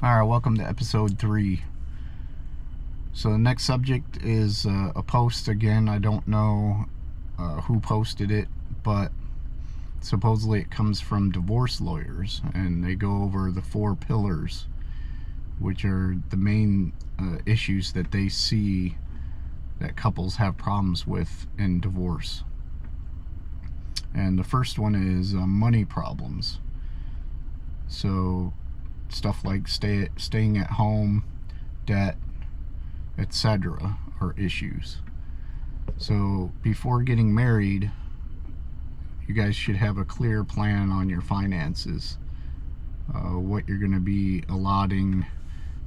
Alright, welcome to episode 3. So the next subject is a post again. I don't know who posted it, but supposedly it comes from divorce lawyers, and they go over the 4 pillars, which are the main issues that they see that couples have problems with in divorce. And the first one is money problems. So stuff like staying at home, debt, etc. are issues. So before getting married, you guys should have a clear plan on your finances, what you're going to be allotting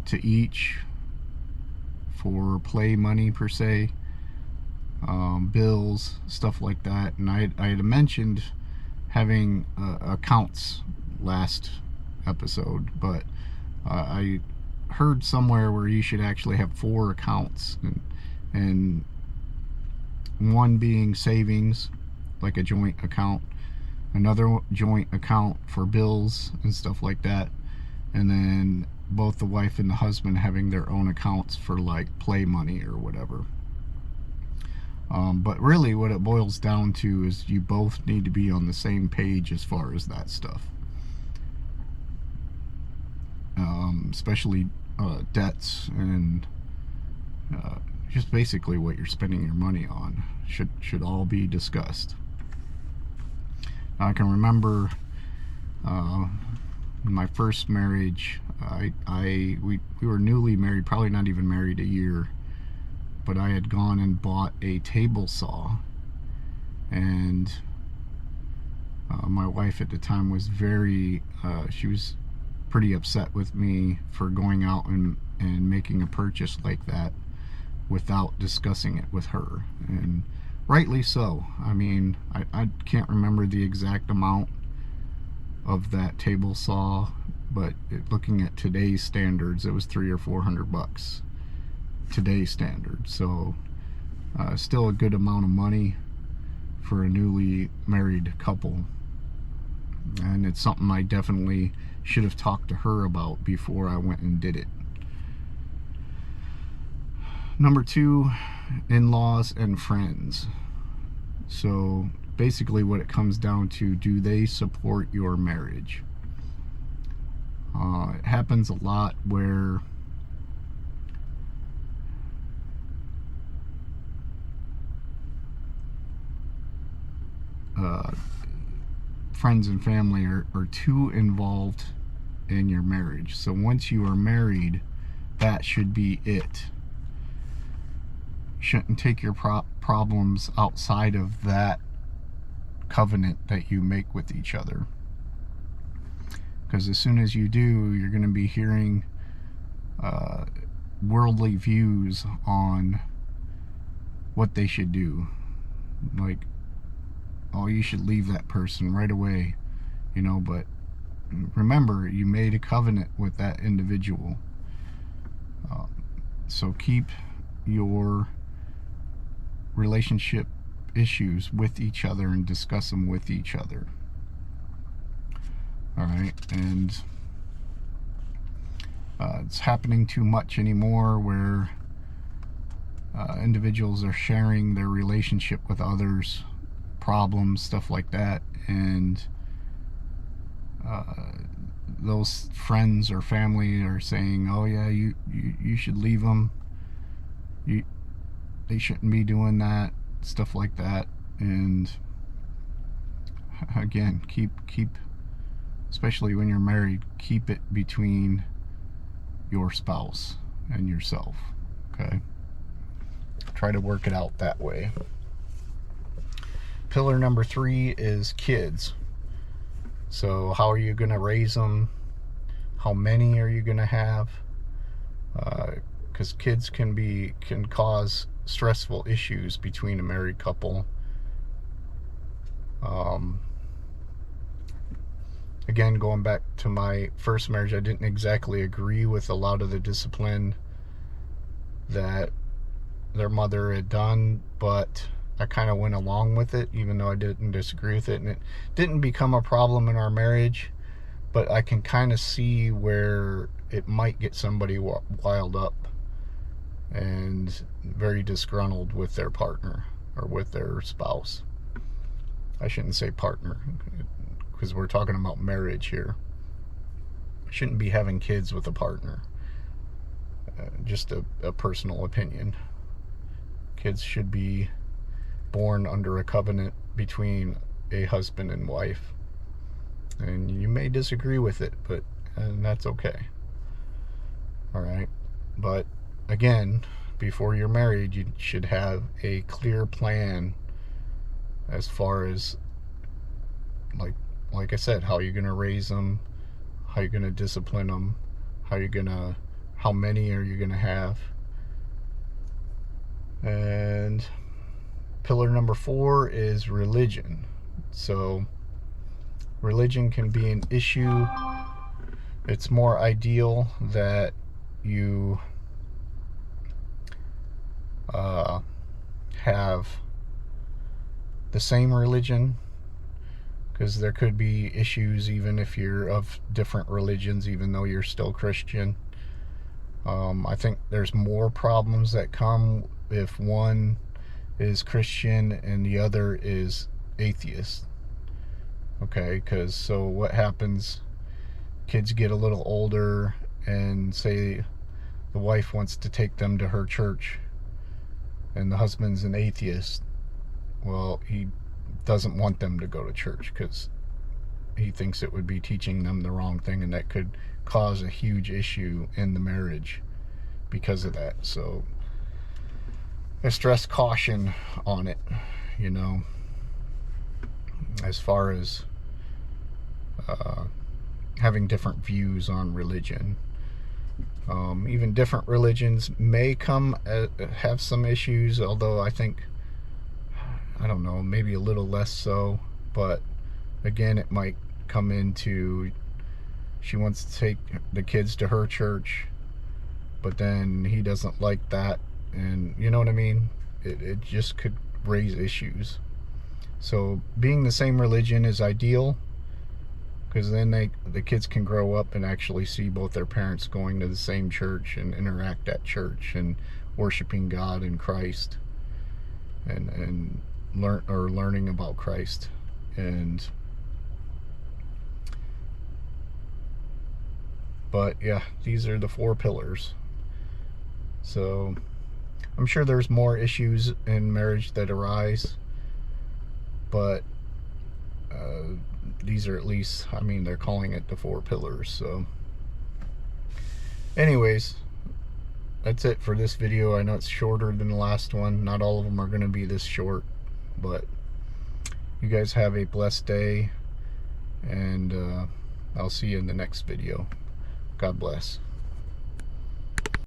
to each for play money per se, bills, stuff like that. And I had mentioned having accounts last episode, but I heard somewhere where you should actually have 4 accounts, and one being savings, like a joint account, another joint account for bills and stuff like that, and then both the wife and the husband having their own accounts for like play money or whatever. But really what it boils down to is you both need to be on the same page as far as that stuff. Especially debts and just basically what you're spending your money on should all be discussed. I can remember in my first marriage, we were newly married, probably not even married a year, but I had gone and bought a table saw, and my wife at the time was she was pretty upset with me for going out and making a purchase like that without discussing it with her, and rightly so. I mean, I can't remember the exact amount of that table saw, but looking at today's standards, it was $300 or $400 today's standards. So still a good amount of money for a newly married couple, and it's something I definitely should have talked to her about before I went and did it. Number 2, in-laws and friends. So basically what it comes down to, do they support your marriage? It happens a lot where friends and family are too involved in your marriage. So once you are married, that should be it. You shouldn't take your problems outside of that covenant that you make with each other, because as soon as you do, you're going to be hearing worldly views on what they should do, like, oh, you should leave that person right away, but remember, you made a covenant with that individual. So keep your relationship issues with each other and discuss them with each other. Alright, and it's happening too much anymore where individuals are sharing their relationship with others, problems, stuff like that, and those friends or family are saying, oh yeah, you should leave them, they shouldn't be doing that, stuff like that. And again, keep especially when you're married, keep it between your spouse and yourself. Okay, try to work it out that way. Pillar number 3 is kids. So how are you going to raise them? How many are you going to have? Because kids can cause stressful issues between a married couple. Again, going back to my first marriage, I didn't exactly agree with a lot of the discipline that their mother had done, but I kind of went along with it, even though I didn't disagree with it, and it didn't become a problem in our marriage. but I can kind of see where it might get somebody wild up and very disgruntled with their partner or with their spouse. I shouldn't say partner, because we're talking about marriage here. Shouldn't be having kids with a partner. Just a personal opinion. Kids should be born under a covenant between a husband and wife. And you may disagree with it, but and that's okay. Alright? But again, before you're married, you should have a clear plan as far as, like I said, how you're going to raise them, how you're going to discipline them, how many are you going to have. And pillar number 4 is religion. So religion can be an issue. It's more ideal that you have the same religion, because there could be issues even if you're of different religions, even though you're still Christian. I think there's more problems that come if one is Christian and the other is atheist. Okay, because so what happens, kids get a little older and say the wife wants to take them to her church and the husband's an atheist. Well, he doesn't want them to go to church because he thinks it would be teaching them the wrong thing, and that could cause a huge issue in the marriage because of that. So I stress caution on it, you know, as far as having different views on religion. Even different religions may have some issues, although I think, I don't know, maybe a little less so. But again, it might come into, she wants to take the kids to her church, but then he doesn't like that, and you know what I mean? It just could raise issues. So being the same religion is ideal, because then the kids can grow up and actually see both their parents going to the same church and interact at church and worshiping God and Christ, and learning about Christ. But yeah, these are the 4 pillars. So I'm sure there's more issues in marriage that arise, but these are, at least, I mean, they're calling it the 4 pillars. So anyways, that's it for this video. I know it's shorter than the last one. Not all of them are going to be this short, but you guys have a blessed day, and I'll see you in the next video. God bless.